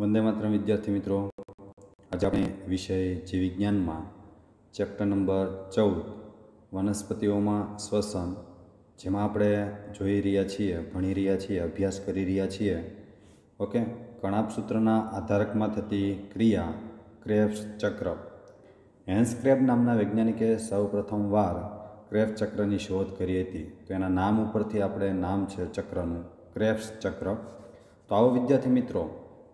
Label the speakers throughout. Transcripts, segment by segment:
Speaker 1: वंदे मातरम विद्यार्थी मित्रों, आज આપણે વિષય જીવ વિજ્ઞાનમાં ચેપ્ટર નંબર 14 વનસ્પતિઓમાં શ્વસન, જેમાં આપણે જોઈ રહ્યા છીએ, ભણી રહ્યા છીએ, અભ્યાસ કરી રહ્યા છીએ. ઓકે, કણાભસૂત્રના આધારકમાં થતી ક્રિયા ક્રેબ્સ ચક્ર. હેન્સ ક્રેબ નામના વૈજ્ઞાનિકે સૌપ્રથમવાર ક્રેબ્સ ચક્રની શોધ કરી હતી. તો એના નામ ઉપરથી આપણે નામ છે ચક્રનું, ક્રેબ્સ ચક્ર. તો આવો વિદ્યાર્થી મિત્રો,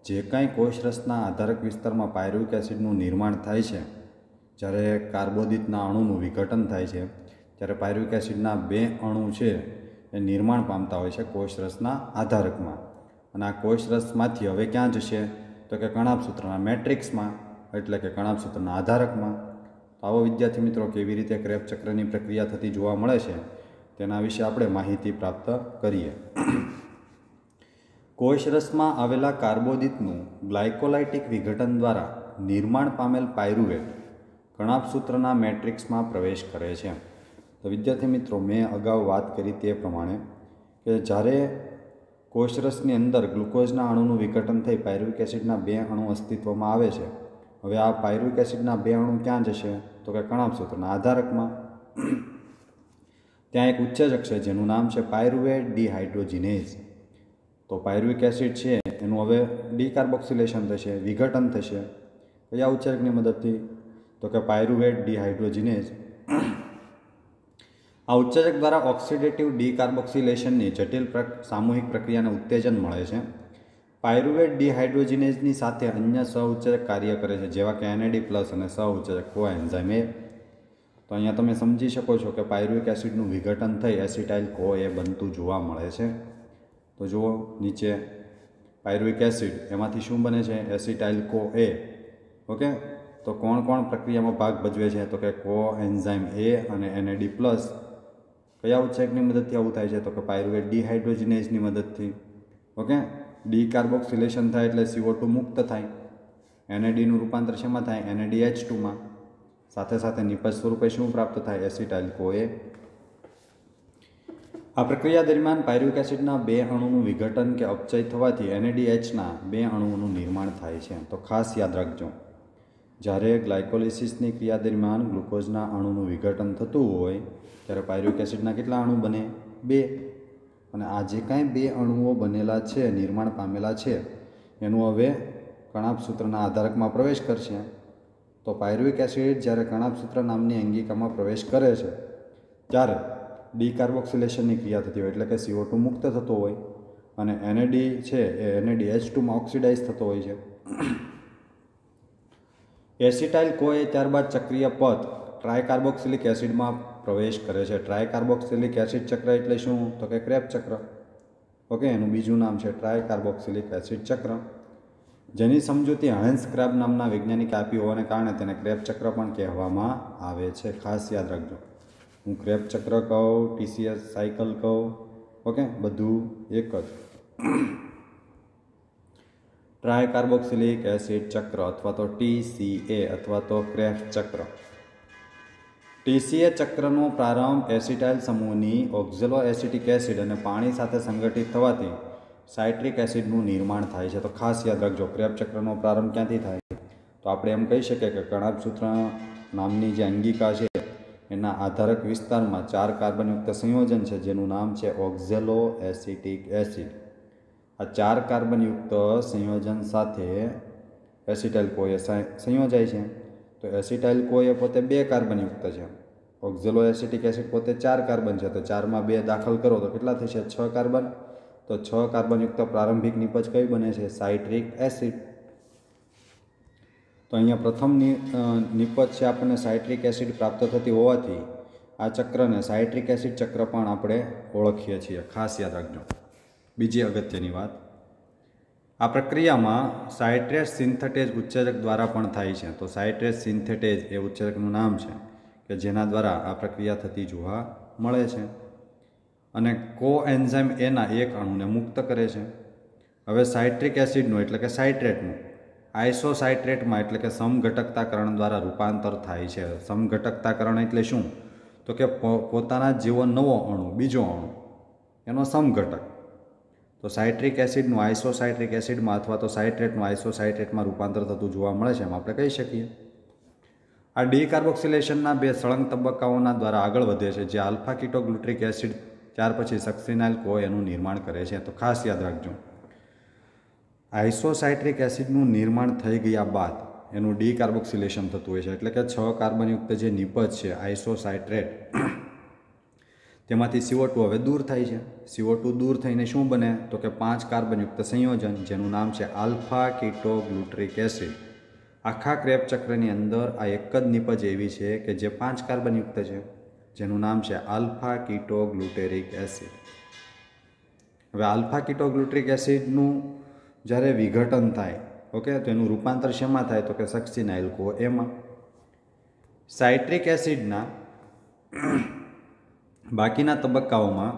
Speaker 1: જે કાંઈ કોષરસના આધારક વિસ્તારમાં પાયરુવિક એસિડનું નિર્માણ થાય છે, જ્યારે કાર્બોદિતના અણુનું વિઘટન થાય છે, ત્યારે પાયરુવિક એસિડના બે અણુ છે એ નિર્માણ પામતા હોય છે કોષરસના આધારકમાં. અને આ કોષરસમાંથી હવે ક્યાં જશે? તો કે કણાભસૂત્રના મેટ્રિક્સમાં, એટલે કે કણાભસૂત્રના આધારકમાં. તો આવો વિદ્યાર્થી મિત્રો, કેવી રીતે ક્રેબ્સ ચક્રની પ્રક્રિયા થતી જોવા મળે છે તેના વિશે આપણે માહિતી પ્રાપ્ત કરીએ. કોષરસમાં આવેલા કાર્બોદિતનું ગ્લાયકોલાઇટિક વિઘટન દ્વારા નિર્માણ પામેલ પાયરુવેટ કણાભસૂત્રના મેટ્રિક્સમાં પ્રવેશ કરે છે. તો વિદ્યાર્થી મિત્રો, મેં અગાઉ વાત કરી તે પ્રમાણે કે જ્યારે કોષરસની અંદર ગ્લુકોઝના અણુનું વિઘટન થઈ પાયરુવિક એસિડના બે અણુ અસ્તિત્વમાં આવે છે. હવે આ પાયરુવિક એસિડના બે અણુ ક્યાં જશે? તો કે કણાભસૂત્રના આધારકમાં. ત્યાં એક ઉત્સેચક છે જેનું નામ છે પાયરુવેટ ડિહાઇડ્રોજિનેઝ. તો પાયરુવિક એસિડ છે એનું હવે ડીકાર્બોક્સિલેશન થશે, વિઘટન થશે. કયા ઉત્સેચકની મદદથી? તો કે પાયરુવેટ ડિહાઇડ્રોજિનેઝ. આ ઉત્સેચક દ્વારા ઓક્સિડેટિવ ડીકાર્બોક્સિલેશનની જટિલ સામૂહિક પ્રક્રિયાને ઉત્તેજન મળે છે. પાયરુવેટ ડિહાઇડ્રોજિનેઝની સાથે અન્ય સહઉત્સેચક કાર્ય કરે છે, જેવા કે NAD+ અને સહઉત્સેચક કોએન્ઝાઇમ A. તો અહીંયા તમે સમજી શકો છો કે પાયરુવિક એસિડનું વિઘટન થઈ એસિટાઇલ CoA બનતું જોવા મળે છે. તો જુઓ નીચે, પાયરુવિક એસિડ એમાંથી શું બને છે? Acetyl CoA. ઓકે, તો કોણ કોણ પ્રક્રિયામાં ભાગ ભજવે છે? તો કે કોએન્ઝાઇમ A અને NAD+. કયા ઉત્સેચકની મદદથી આવું થાય છે? તો કે પાયરુવેટ ડિહાઇડ્રોજિનેઝની મદદથી. ઓકે, ડીકાર્બોક્સિલેશન થાય એટલે CO2 મુક્ત થાય. NADનું રૂપાંતર શેમાં થાય? NADH2માં. સાથે સાથે નિપજ સ્વરૂપે શું પ્રાપ્ત થાય? Acetyl CoA. આ પ્રક્રિયા દરમિયાન પાયરુવિક એસિડના બે અણુનું વિઘટન કે અપચય થવાથી NADHના બે અણુઓનું નિર્માણ થાય છે. તો ખાસ યાદ રાખજો, જ્યારે ગ્લાયકોલિસિસની ક્રિયા દરમિયાન ગ્લુકોઝના અણુનું વિઘટન થતું હોય ત્યારે પાયરુવિક એસિડના કેટલા અણુ બને? બે. અને આ જે કાંઈ બે અણુઓ બનેલા છે, નિર્માણ પામેલા છે, એનું હવે કણાભસૂત્રના આધારકમાં પ્રવેશ કરશે. તો પાયરુવિક એસિડ જ્યારે કણાભસૂત્ર નામની અંગિકામાં પ્રવેશ કરે છે ત્યારે ડીકાર્બોક્સિલેશનની ક્રિયા થતી હોય, એટલે કે CO2 મુક્ત થતો હોય, અને NAD છે એ NADH2માં ઓક્સિડાઇઝ થતો હોય છે. એસિટાઇલ CoA ત્યારબાદ ચક્રીય પથ ટ્રાયકાર્બોક્સિલિક એસિડમાં પ્રવેશ કરે છે. ટ્રાયકાર્બોક્સિલિક એસિડ ચક્ર એટલે શું? તો કે ક્રેબ્સ ચક્ર. ઓકે, એનું બીજું નામ છે ટ્રાયકાર્બોક્સિલિક એસિડ ચક્ર, જેની સમજૂતી હેન્સ ક્રેબ નામના વૈજ્ઞાનિકે આપી હોવાને કારણે તેને ક્રેબ્સ ચક્ર પણ કહેવામાં આવે છે. ખાસ યાદ રાખજો, હું ક્રેબ્સ ચક્ર કહું, TCS સાયકલ કહું, ઓકે, બધું એક જ. ટ્રાયકાર્બોક્સિલિક એસિડ ચક્ર અથવા તો TCA અથવા તો ક્રેબ્સ ચક્ર. TCA ચક્રનો પ્રારંભ એસિટાઇલ સમૂહની ઓક્ઝેલો એસિટિક એસિડ અને પાણી સાથે સંગઠિત થવાથી સાઇટ્રિક એસિડનું નિર્માણ થાય છે. તો ખાસ યાદ રાખજો, ક્રેબ્સ ચક્રનો પ્રારંભ ક્યાંથી થાય? તો આપણે એમ કહી શકીએ કે કણાભસૂત્ર નામની જે અંગિકા છે એના આધારક વિસ્તારમાં 4 કાર્બનયુક્ત સંયોજન છે જેનું નામ છે ઓક્ઝેલો એસિટિક એસિડ. આ 4 કાર્બનયુક્ત સંયોજન સાથે એસિટાઇલ CoA સંયોજાય છે. તો એસિટાઇલ CoA પોતે 2 કાર્બનયુક્ત છે, ઓક્ઝેલો એસિટિક એસિડ પોતે 4 કાર્બન છે. તો 4માં 2 દાખલ કરો તો કેટલા થશે? 6 કાર્બન. તો 6 કાર્બનયુક્ત પ્રારંભિક નિપજ કઈ બને છે? Citric acid. તો અહીંયા પ્રથમ નિપજ છે આપણને સાઇટ્રિક એસિડ પ્રાપ્ત થતી હોવાથી આ ચક્રને સાઇટ્રિક એસિડ ચક્ર પણ આપણે ઓળખીએ છીએ. ખાસ યાદ રાખજો. બીજી અગત્યની વાત, આ પ્રક્રિયામાં સાઇટ્રેટ સિન્થેટેઝ ઉત્સેચક દ્વારા પણ થાય છે. તો સાઇટ્રેટ સિન્થેટેઝ એ ઉત્સેચકનું નામ છે કે જેના દ્વારા આ પ્રક્રિયા થતી જોવા મળે છે. અને કોએન્ઝાઇમ Aના એક અણુને મુક્ત કરે છે. હવે સાઇટ્રિક એસિડનું એટલે કે સાઇટ્રેટનું આઇસોસાઇટ્રેટમાં એટલે કે સમઘટકતાકરણ દ્વારા રૂપાંતર થાય છે. સમઘટકતાકરણ એટલે શું? તો કે પોતાના જેવો નવો અણુ, બીજો અણુ, એનો સમઘટક. तो साइट्रिक एसिडનું आइसोसाइट्रिक एसिडમાં अथवा तो साइट्रेटનું आइसोसाइट्रेटમાં रूपांतर थતું જોવા મળે છે એમ આપણે કહી શકીએ। આ ડીકાર્બોક્સિલેશનના બે સળંગ તબક્કાઓના દ્વારા આગળ વધે છે જે આલ્ફા કીટોગ્લુટ્રિક એસિડ ત્યાર પછી સક્સિનાઇલ CoA એનું निर्माण કરે છે। તો ખાસ યાદ રાખજો, आइसोसाइट्रिक एसिडનું निर्माण થઈ ગયા બાદ એનું ડીકાર્બોક્સિલેશન થતું હોય છે, એટલે કે 6 કાર્બનયુક્ત જે નિપજ છે આइसोसाइट्रेट તેમાંથી CO2 હવે દૂર થાય છે। CO2 દૂર થઈને શું બને તો કે 5 કાર્બનયુક્ત સંયોજન જેનું નામ છે આલ્ફા કીટોગ્લુટ્રિક એસિડ। આખા ક્રેબ ચક્રની અંદર આ એક જ નિપજ એવી છે કે જે 5 કાર્બનયુક્ત છે જેનું નામ છે આલ્ફા કીટોગ્લુટેરિક એસિડ। હવે આલ્ફા કીટોગ્લુટ્રિક એસિડનું જ્યારે વિઘટન થાય, ઓકે, તો એનું રૂપાંતર શેમાં થાય તો કે સક્સિનાઇલ CoA। સાઇટ્રિક એસિડના બાકીના તબક્કાઓમાં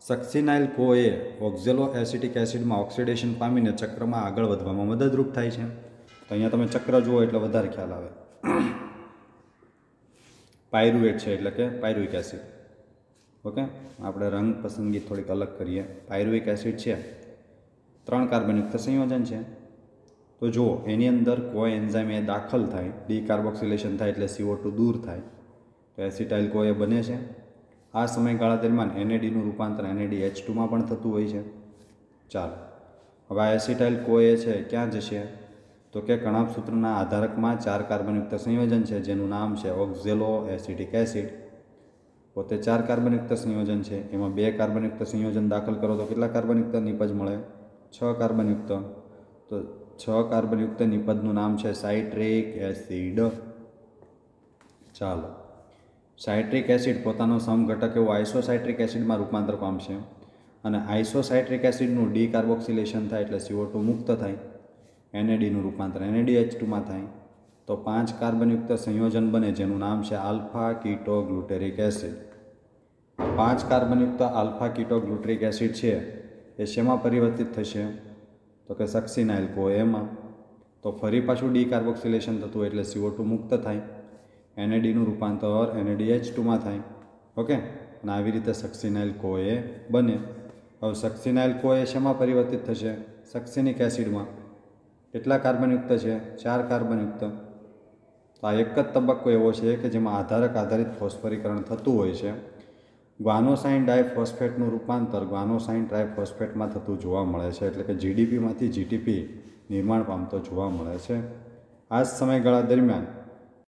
Speaker 1: સક્સિનાઇલ CoA ઓક્ઝેલો એસિટિક એસિડમાં ઓક્સિડેશન પામીને ચક્રમાં આગળ વધવામાં મદદરૂપ થાય છે। તો અહીંયા તમે ચક્ર જુઓ એટલે વધારે ખ્યાલ આવે। પાયરુવેટ છે એટલે કે પાયરુવિક એસિડ, ઓકે, આપણે રંગ પસંદગી થોડીક અલગ કરીએ। પાયરુવિક એસિડ છે 3 કાર્બનયુક્ત સંયોજન છે। તો જુઓ એની અંદર કોઈ એન્ઝાઇમ એ દાખલ થાય, ડીકાર્બોક્સિલેશન થાય એટલે CO2 દૂર થાય તો એસિટાઇલ CoA બને છે। આ સમયગાળા દરમિયાન NADનું રૂપાંતર NADH2માં પણ થતું હોય છે। ચાલો હવે આ એસિટાઇલ CoA છે ક્યાં જશે તો કે કણાભ સૂત્રના આધારકમાં 4 કાર્બનયુક્ત સંયોજન છે જેનું નામ છે ઓક્ઝેલો એસિટિક એસિડ। પોતે 4 કાર્બનયુક્ત સંયોજન છે, એમાં 2 કાર્બનયુક્ત સંયોજન દાખલ કરો તો કેટલા કાર્બનયુક્ત નિપજ મળે 6 કાર્બનયુક્ત। તો 6 કાર્બનયુક્ત નિપજનું નામ છે સાઇટ્રિક એસિડ। ચાલો સાઇટ્રિક એસિડ પોતાનો સમઘટક એવો આइसोसाइट्रिक એસિડમાં રૂપાંતર પામશે અને आइसोसाइट्रिक એસિડનું ડીકાર્બોક્સિલેશન થાય એટલે CO2 મુક્ત થાય, NADનું રૂપાંતર NADH2માં થાય તો 5 કાર્બનયુક્ત સંયોજન બને જેનું નામ છે આલ્ફા કીટોગ્લુટેરિક એસિડ। 5 કાર્બનયુક્ત આલ્ફા કીટોગ્લુટેરિક એસિડ છે એ શેમાં પરિવર્તિત થશે તો કે સક્સિનાઇલ CoA। તો ફરી પાછું ડીકાર્બોક્સિલેશન થતું એટલે CO2 મુક્ત થાય, NADનું રૂપાંતર NADH2માં થાય, ઓકે, અને આવી રીતે સક્સિનાઇલ CoA બને। હવે સક્સિનાઇલ CoA શેમાં પરિવર્તિત થશે સક્સિનિક એસિડમાં। કેટલા કાર્બનયુક્ત છે 4 કાર્બનયુક્ત। તો આ એક જ તબક્કો એવો છે કે જેમાં આધારક આધારિત ફોસ્ફરીકરણ થતું હોય છે। ગ્વાનોસાઇન ડાયફોસ્ફેટનું રૂપાંતર ગ્વાનોસાઇન ટ્રાયફોસ્ફેટમાં થતું જોવા મળે છે, એટલે કે GDPમાંથી GTP નિર્માણ પામતો જોવા મળે છે। આ જ સમયગાળા દરમિયાન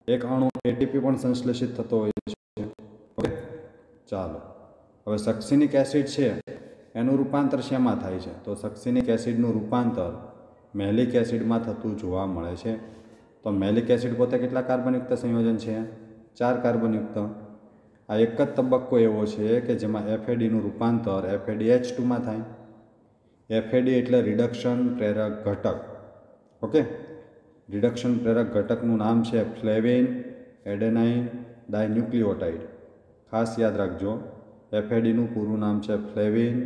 Speaker 1: એક અણુ ATP પણ સંશ્લેષિત થતો હોય છે, ઓકે। ચાલો હવે સક્સિનિક એસિડ છે એનું રૂપાંતર શેમાં થાય છે તો સક્સિનિક એસિડનું રૂપાંતર મેલિક એસિડમાં થતું જોવા મળે છે। તો મેલિક એસિડ પોતે કેટલા કાર્બનયુક્ત સંયોજન છે 4 કાર્બનયુક્ત। આ એક જ તબક્કો એવો છે કે જેમાં FADનું રૂપાંતર FADH2માં થાય। FAD એટલે રિડક્શન પ્રેરક ઘટક, ઓકે। રિડક્શન પ્રેરક ઘટકનું નામ છે ફ્લેવિન એડેનાઇન ડાયન્યુક્લિયોટાઇડ। ખાસ યાદ રાખજો, FADનું પૂરું નામ છે ફ્લેવિન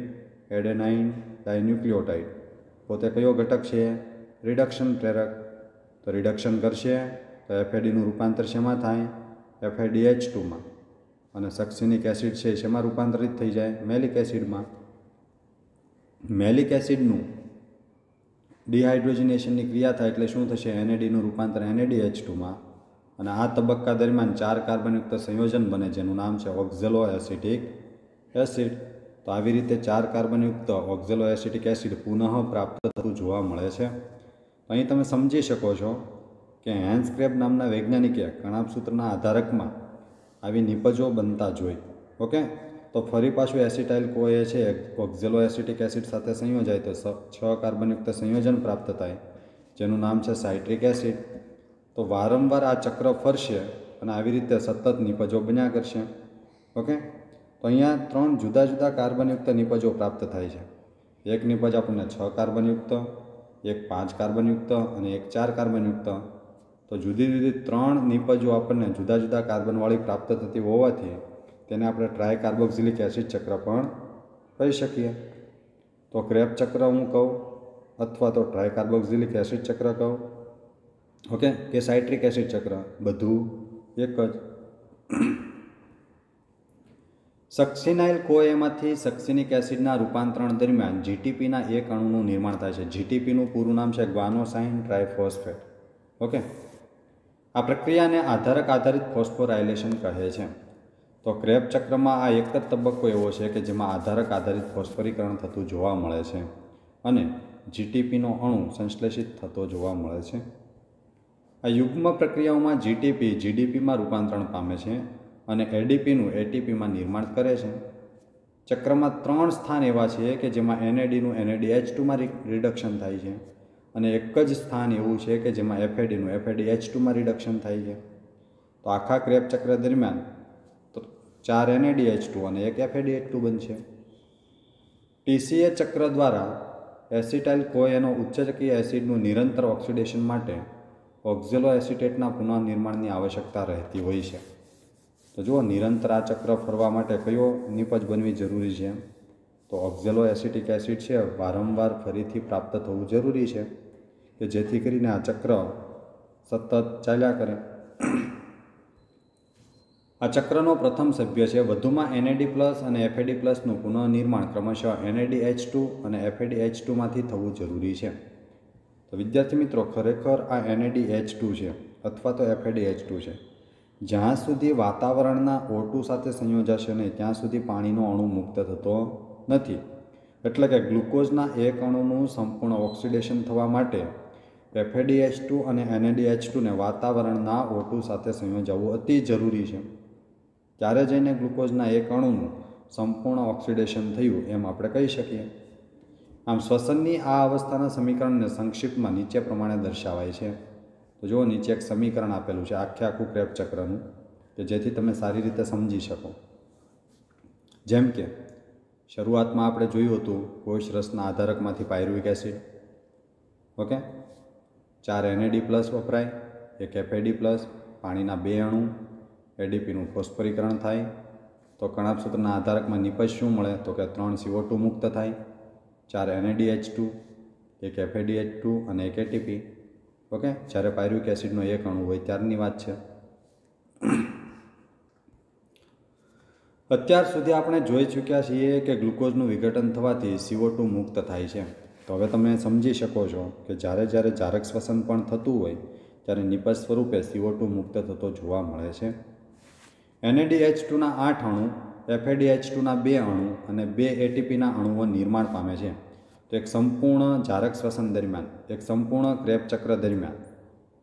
Speaker 1: એડેનાઇન ડાયન્યુક્લિયોટાઇડ। પોતે કયો ઘટક છે રિડક્શન પ્રેરક। તો રિડક્શન કરશે તો FADનું રૂપાંતર શેમાં થાય FADH2માં, અને સક્સિનિક એસિડ છે શેમાં રૂપાંતરિત થઈ જાય મેલિક એસિડમાં। મેલિક એસિડનું ડિહાઇડ્રોજનેશનની ક્રિયા થાય એટલે શું થશે NADનું રૂપાંતર NADH2માં, અને આ તબક્કા દરમિયાન 4 કાર્બનયુક્ત સંયોજન બને જેનું નામ છે ઓક્ઝેલો એસિટિક એસિડ। તો આવી રીતે 4 કાર્બનયુક્ત ઓક્ઝેલો એસિટિક એસિડ પુનઃ પ્રાપ્ત થતું જોવા મળે છે। અહીં તમે સમજી શકો છો કે હેન્સ ક્રેબ નામના વૈજ્ઞાનિકે કણાભ સૂત્રના આધારકમાં આવી નિપજો બનતા જોઈ, ઓકે। તો ફરી પાછું એસિટાઇલ CoA છે ઓક્ઝેલો એસિટિક એસિડ સાથે સંયોજાય તો 6 કાર્બનયુક્ત સંયોજન પ્રાપ્ત થાય જેનું નામ છે સાઇટ્રિક એસિડ। તો વારંવાર આ ચક્ર ફરશે અને આવી રીતે સતત નિપજો બન્યા કરશે, ઓકે। તો અહીંયા 3 જુદા જુદા કાર્બનયુક્ત નિપજો પ્રાપ્ત થાય છે। એક નિપજ આપણને 6 કાર્બનયુક્ત, એક 5 કાર્બનયુક્ત અને એક 4 કાર્બનયુક્ત। તો જુદી જુદી 3 નિપજો આપણને જુદા જુદા કાર્બનવાળી પ્રાપ્ત થતી હોવાથી તેને આપણે ટ્રાયકાર્બોક્સિલિક એસિડ ચક્ર પણ કહી શકીએ। તો ક્રેબ ચક્ર હું કહું અથવા તો ટ્રાયકાર્બોક્સિલિક એસિડ ચક્ર કહું, ઓકે, કે સાઇટ્રિક એસિડ ચક્ર, બધું એક જ। सक्सिनाइल कोएमांथी सक्सिनिक एसिडना रूपांतरण दरमियान जीटीपीना एक अणुनुं निर्माण थाय छे। जीटीपीनुं पूरुं नाम छे ग्वानोसाइन ट्राइफोस्फेट। ओके, आ प्रक्रियाने आधारक आधारित फॉस्फोराइलेशन कहे छे। तो क्रेब चक्रमां आ एक ज तबक्को एवो छे के जेमां आधारक आधारित फॉस्फोरीकरण थतुं जोवा मळे छे अने जीटीपीनो अणु संश्लेषित थतो जोवा मळे छे। आ युग्म प्रक्रियाओमां जीटीपी जीडीपीमां रूपांतरण पामे छे અને એડીપીનું એટીપીમાં નિર્માણ કરે છે। ચક્રમાં 3 સ્થાન એવા છે કે જેમાં એનએડીનું એનએડીએચ2માં રિડક્શન થાય છે અને એક જ સ્થાન એવું છે કે જેમાં એફએડીનું એફએડીએચ2માં રિડક્શન થાય છે। તો આખા ક્રેબ ચક્ર દરમિયાન 4 એનએડીએચ2 અને 1 એફએડીએચ2 બનશે। ટીસીએ ચક્ર દ્વારા એસિટાઇલ કોએનો ઉચ્ચચક્રીય એસિડનું નિરંતર ઓક્સિડેશન માટે ઓક્ઝેલો એસિટેટના પુનઃનિર્માણની આવશ્યકતા રહેતી હોય છે। तो जो निरंतर आ चक्र फरवा माटे कयो निपज बनवी जरूरी है? तो ऑक्झेलो एसिटिक एसिड है वारंवार फरीथी प्राप्त थवुं जरूरी है कि जेथी करीने आ चक्र सतत चाल्या करे। आ चक्रनो प्रथम सभ्य है वधुमां एनएडी प्लस और एफएडी प्लसनुं पुनःनिर्माण क्रमशः एनएडीएच2 और एफएडीएच2 मांथी थवुं जरूरी है। तो विद्यार्थी मित्रों, खरेखर आ एनएडीएच2 है अथवा तो एफएडीएच2 है। ज्यां सुधी वातावरणना O2 साथे संयोजाशे नहीं त्यां सुधी पाणीनो अणु मुक्त थतो नथी। एटले के ग्लुकोजना एक अणुनुं संपूर्ण ऑक्सिडेशन थवा माटे एफएडीएच2 અને एनएडीएच2 ने वातावरणना O2 साथे संयोजावुं अति जरूरी है। त्यारे जईने ग्लुकोजना एक अणुनुं संपूर्ण ऑक्सिडेशन थयुं एम आपणे कही शकीए। आम श्वसननी आ अवस्थाना समीकरणने संक्षिप्तमां नीचे प्रमाणे दर्शावाय छे। तो जो नीचे एक समीकरण आपेलू है आखे आखू क्रेब चक्रनु कि जेथी तमे सारी रीते समझी सको। जेम के शुरुआत में आपणे जोयुं हतुं कोष रसना आधारकमांथी pyruvic acid, okay, 4 NAD plus वपराय, 1 एफएडी प्लस, पाणीना 2 अणु, एडीपीनुं फॉस्फोरीकरण थाय। तो कणाभसूत्रना आधारकमां निपज शुं मळे? तो कि 3 CO2 मुक्त थाय, 4 एनएडीएच2, 1 एफएडीएच2 અને 1 एटीपी। ओके, જ્યારે પાયરુવિક એસિડનો એક અણુ હોય ત્યારની વાત છે। અત્યાર સુધી આપણે જોઈ ચૂક્યા છીએ કે ગ્લુકોઝનું વિઘટન થવાથી CO2 મુક્ત થાય છે। તો હવે તમે સમજી શકો છો કે જ્યારે જ્યારે જારક શ્વસન પણ થતું હોય ત્યારે નિપજ સ્વરૂપે CO2 મુક્ત થતો જોવા મળે છે। NADH2ના 8 અણુ, FADH2ના 2 અણુ અને 2 ATPના અણુઓ નિર્માણ પામે છે। तो एक संपूर्ण जारक श्वसन दरमियान, एक संपूर्ण क्रेब चक्र दरमियान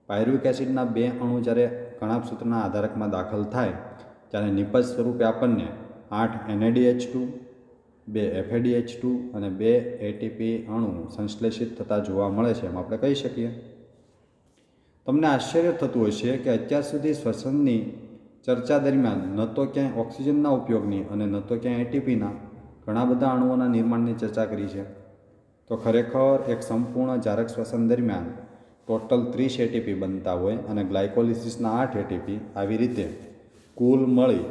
Speaker 1: पायरुविक एसिडना 2 अणु જ્યારે કણાભસૂત્રના આધારકમાં દાખલ થાય ત્યારે નિપજ સ્વરૂપે આપણને 8 NADH2, 2 FADH2 અને 2 ATP અણુ સંશ્લેષિત થતા જોવા મળે છે એમ આપણે કહી શકીએ। તમને આશ્ચર્ય થતું હશે કે અત્યાર સુધી શ્વસનની ચર્ચા દરમિયાન ન તો ક્યાંય ઓક્સિજનના ઉપયોગની અને ન તો ક્યાંય એટીપીના ઘણા બધા અણુઓના નિર્માણની ચર્ચા કરી છે। तो खरेखर एक संपूर्ण जारक श्वसन दरमियान टोटल 30 एटीपी बनता होय अने ग्लायकोलिसिसना 8 एटीपी आवी रीते कुल मळी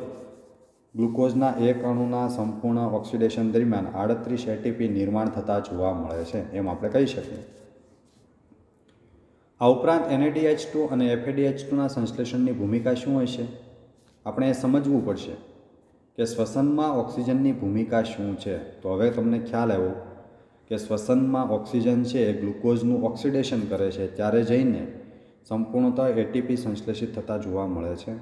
Speaker 1: ग्लुकोजना एक अणुना संपूर्ण ऑक्सिडेशन दरमियान 38 एटीपी निर्माण थता जोवा मळे छे एम आपणे कही शकीए। आ उपरांत NADH2 અને FADH2 ना संश्लेषणनी भूमिका शुं हशे? આપણે એ સમજવું પડશે કે શ્વસનમાં ઓક્સિજનની ભૂમિકા શું છે। તો હવે તમને ખ્યાલ આવ્યો કે શ્વસનમાં ઓક્સિજન છે એ ગ્લુકોઝનું ઓક્સિડેશન કરે છે ત્યારે જઈને સંપૂર્ણતઃ એટીપી સંશ્લેષિત થતા જોવા મળે છે।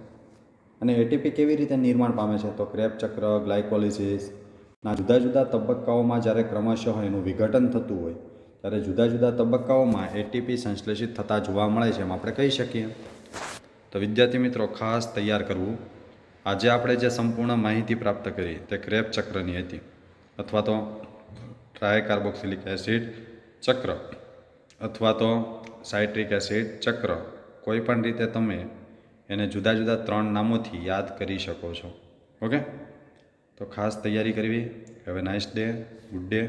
Speaker 1: અને એટીપી કેવી રીતે નિર્માણ પામે છે? તો ક્રેબ ચક્ર, ગ્લાયકોલિસિસના જુદા જુદા તબક્કાઓમાં જ્યારે ક્રમશઃ એનું વિઘટન થતું હોય ત્યારે જુદા જુદા તબક્કાઓમાં એટીપી સંશ્લેષિત થતા જોવા મળે છે એમ આપણે કહી શકીએ। તો વિદ્યાર્થી મિત્રો, ખાસ તૈયાર કરવું। આજે આપણે જે સંપૂર્ણ માહિતી પ્રાપ્ત કરી તે ક્રેબ ચક્રની હતી અથવા તો ट्रायकार्बोक्सिलिक एसिड चक्र अथवा तो साइट्रिक एसिड चक्र कोईपण रीते तमे एने जुदा जुदा 3 नामोथी याद करी शको छो। ओके, तो खास तैयारी करवी। Have a nice day, good day.